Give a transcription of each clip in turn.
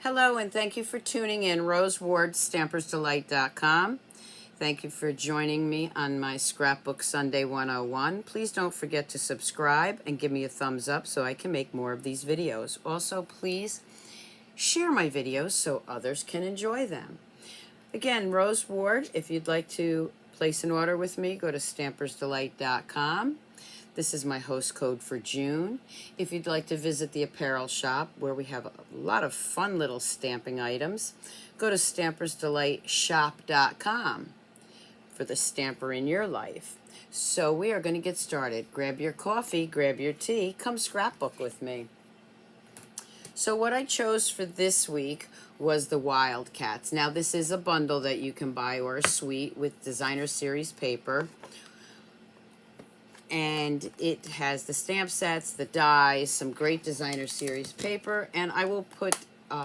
Hello, and thank you for tuning in. Rose Ward, Stampersdelight.com. Thank you for joining me on my Scrapbook Sunday 101. Please don't forget to subscribe and give me a thumbs up so I can make more of these videos. Also, please share my videos so others can enjoy them. Again, Rose Ward, if you'd like to place an order with me, go to Stampersdelight.com. This is my host code for June. If you'd like to visit the apparel shop where we have a lot of fun little stamping items, go to Stampersdelightshop.com for the stamper in your life. So we are going to get started. Grab your coffee, grab your tea, come scrapbook with me. So what I chose for this week was the Wildcats. Now this is a bundle that you can buy or a suite with designer series paper. And it has the stamp sets, the dies, some great designer series paper, and I will put a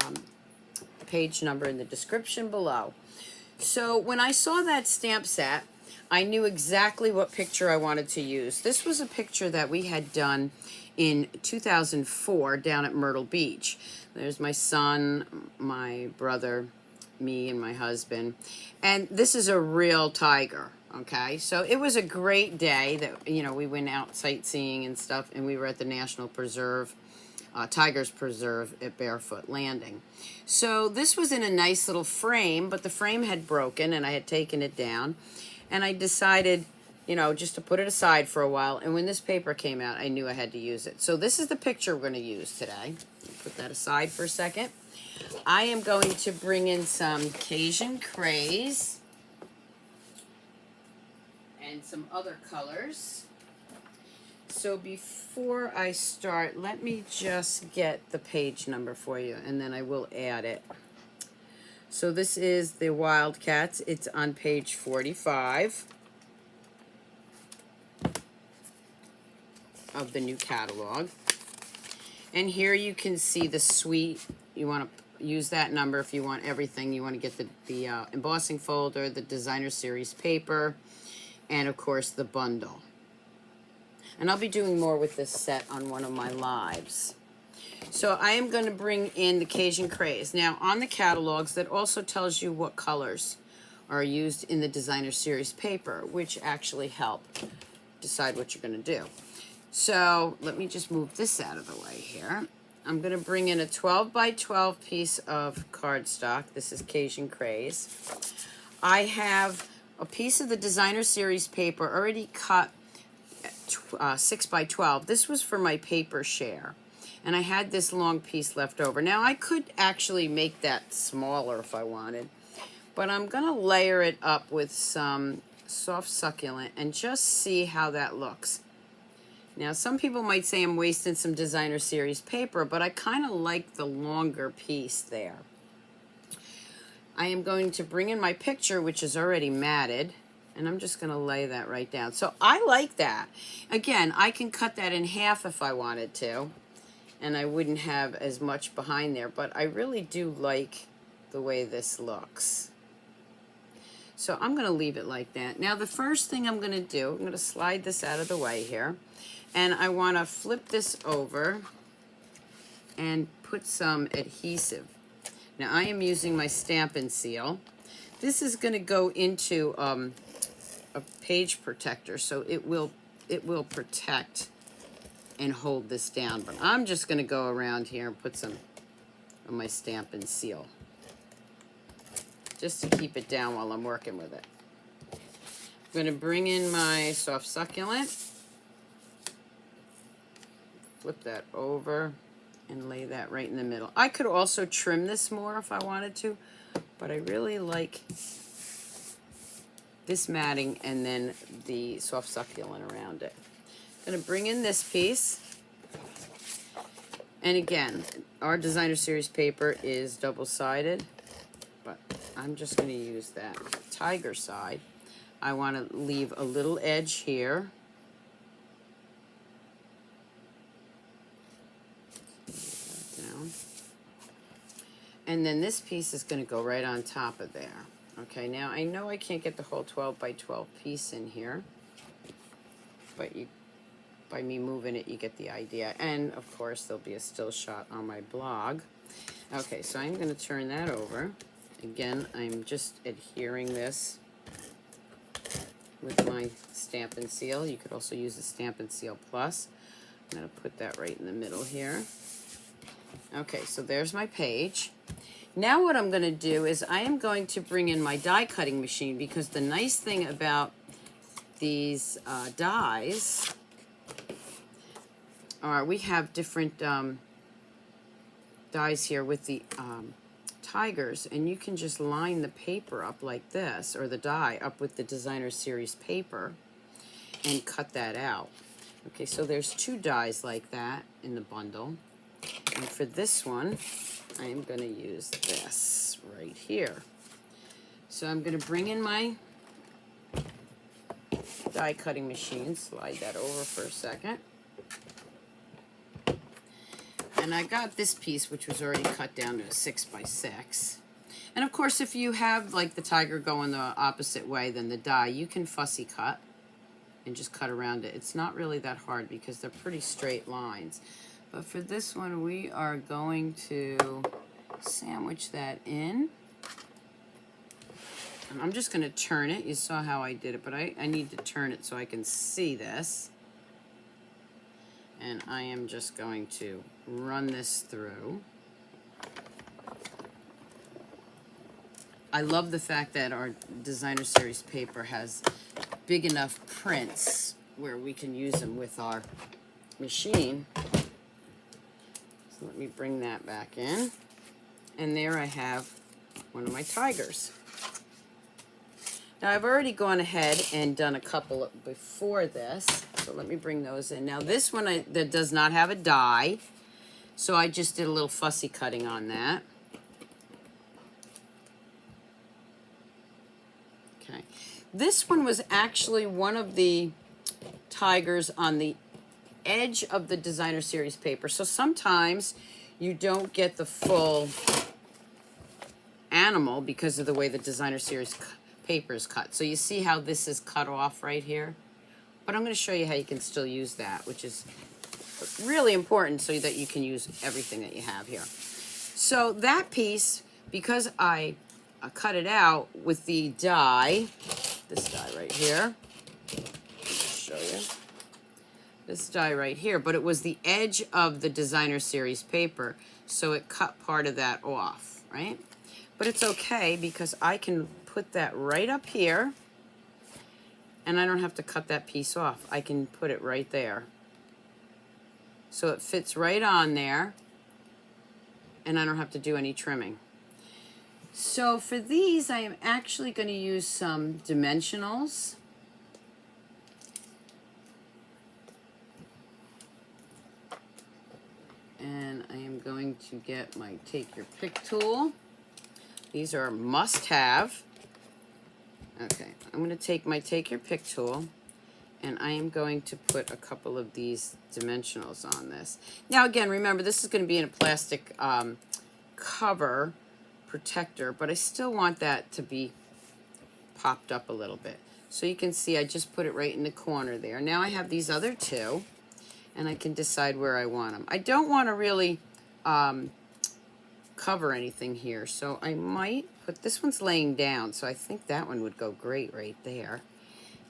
page number in the description below. So when I saw that stamp set, I knew exactly what picture I wanted to use. This was a picture that we had done in 2004 down at Myrtle Beach. There's my son, my brother, me, and my husband. And this is a real tiger. Okay, so it was a great day that, we went out sightseeing and stuff, and we were at the National Preserve, Tigers Preserve at Barefoot Landing. So this was in a nice little frame, but the frame had broken, and I had taken it down, and I decided, just to put it aside for a while, and when this paper came out, I knew I had to use it. So this is the picture we're going to use today. Put that aside for a second. I am going to bring in some Cajun Craze and some other colors. So before I start, let me just get the page number for you, and then I will add it. So this is the Wildcats. It's on page 45 of the new catalog. And here you can see the suite. You want to use that number if you want everything. You want to get the embossing folder, the designer series paper, and of course the bundle. And I'll be doing more with this set on one of my lives. So I am going to bring in the Cajun Craze. Now on the catalogs, that also tells you what colors are used in the designer series paper, which actually help decide what you're going to do. So let me just move this out of the way here. I'm going to bring in a 12 by 12 piece of cardstock. This is Cajun Craze. I have a piece of the designer series paper already cut 6 by 12. This was for my paper share, and I had this long piece left over. Now I could actually make that smaller if I wanted, but I'm gonna layer it up with some soft succulent and just see how that looks. Now some people might say I'm wasting some designer series paper, but I kind of like the longer piece there. I am going to bring in my picture, which is already matted, and I'm just going to lay that right down. So I like that. Again, I can cut that in half if I wanted to, and I wouldn't have as much behind there, but I really do like the way this looks. So I'm going to leave it like that. Now the first thing I'm going to do, I'm going to slide this out of the way here, and I want to flip this over and put some adhesive. Now I am using my Stampin seal. This is going to go into a page protector, so it will protect and hold this down. But I'm just going to go around here and put some of my Stampin seal, just to keep it down while I'm working with it. I'm going to bring in my soft succulent, flip that over, and lay that right in the middle. I could also trim this more if I wanted to, but I really like this matting and then the soft succulent around it. I'm going to bring in this piece. And again, our designer series paper is double-sided, but I'm just going to use that tiger side. I want to leave a little edge here. And then this piece is going to go right on top of there. Okay, now I know I can't get the whole 12 by 12 piece in here, but by me moving it, you get the idea. And of course, there'll be a still shot on my blog. Okay, so I'm going to turn that over. Again, I'm just adhering this with my Stampin' Seal. You could also use the Stampin' Seal Plus. I'm going to put that right in the middle here. Okay, so there's my page. Now what I'm going to do is I am going to bring in my die cutting machine, because the nice thing about these dies are we have different dies here with the tigers, and you can just line the paper up like this, or the die up with the designer series paper, and cut that out. Okay, so there's 2 dies like that in the bundle, and for this one I am going to use this right here. So I'm going to bring in my die cutting machine, slide that over for a second. And I got this piece, which was already cut down to a 6x6. And of course, if you have like the tiger going the opposite way than the die, you can fussy cut and just cut around it. It's not really that hard because they're pretty straight lines. But for this one, we are going to sandwich that in. And I'm just going to turn it. You saw how I did it, but I need to turn it so I can see this. And I am just going to run this through. I love the fact that our designer series paper has big enough prints where we can use them with our machine. So let me bring that back in. And there I have one of my tigers. Now I've already gone ahead and done a couple before this, so let me bring those in. Now this one that does not have a die, so I just did a little fussy cutting on that. Okay, this one was actually one of the tigers on the edge of the designer series paper, so sometimes you don't get the full animal because of the way the designer series paper is cut. So you see how this is cut off right here? But I'm going to show you how you can still use that, which is really important so that you can use everything that you have here. So that piece, because I cut it out with the die, this die right here, let me show you. This die right here, but it was the edge of the designer series paper, so it cut part of that off, right? But it's okay because I can put that right up here and I don't have to cut that piece off. I can put it right there. So it fits right on there and I don't have to do any trimming. So for these, I am actually going to use some dimensionals. And I am going to get my Take Your Pick tool. These are must-have. Okay, I'm going to take my Take Your Pick tool, and I am going to put a couple of these dimensionals on this. Now, again, remember, this is going to be in a plastic cover protector, but I still want that to be popped up a little bit. So you can see I just put it right in the corner there. Now I have these other 2, and I can decide where I want them. I don't want to really cover anything here, so I might put, this one's laying down, so I think that one would go great right there,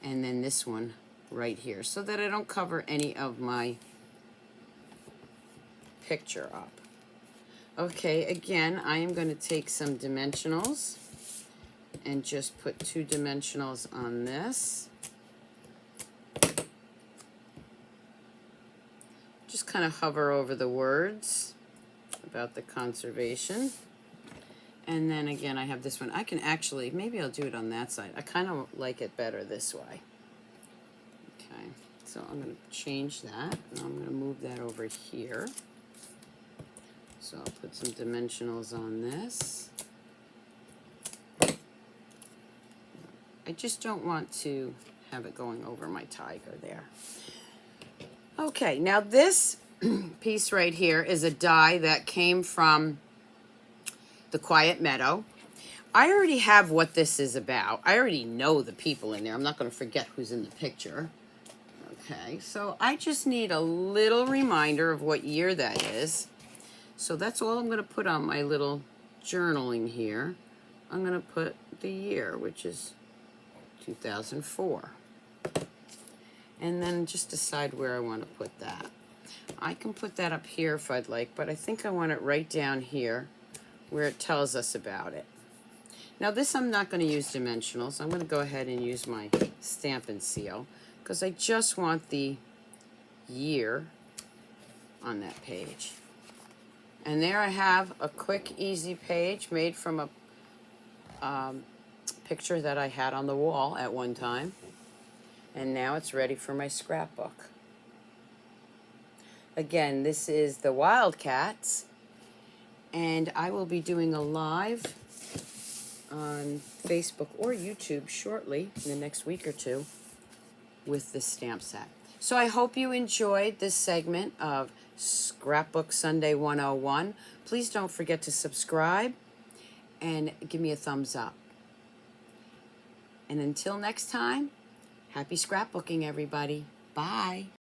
and then this one right here, so that I don't cover any of my picture up. Okay, again, I am going to take some dimensionals and just put 2 dimensionals on this. Just kind of hover over the words about the conservation. And then again, I have this one. I can actually, maybe I'll do it on that side. I kind of like it better this way. Okay, so I'm going to change that. And I'm going to move that over here. So I'll put some dimensionals on this. I just don't want to have it going over my tiger there. Okay, now this piece right here is a die that came from the Quiet Meadow. I already have what this is about. I already know the people in there. I'm not going to forget who's in the picture. Okay, so I just need a little reminder of what year that is. So that's all I'm going to put on my little journaling here. I'm going to put the year, which is 2004. And then just decide where I want to put that. I can put that up here if I'd like, but I think I want it right down here where it tells us about it. Now this I'm not going to use dimensionals. I'm going to go ahead and use my Stampin' seal because I just want the year on that page. And there I have a quick, easy page made from a picture that I had on the wall at one time. And now it's ready for my scrapbook. Again, this is the Wildcats, and I will be doing a live on Facebook or YouTube shortly, in the next week or two, with this stamp set. So I hope you enjoyed this segment of Scrapbook Sunday 101. Please don't forget to subscribe and give me a thumbs up. And until next time, happy scrapbooking, everybody. Bye.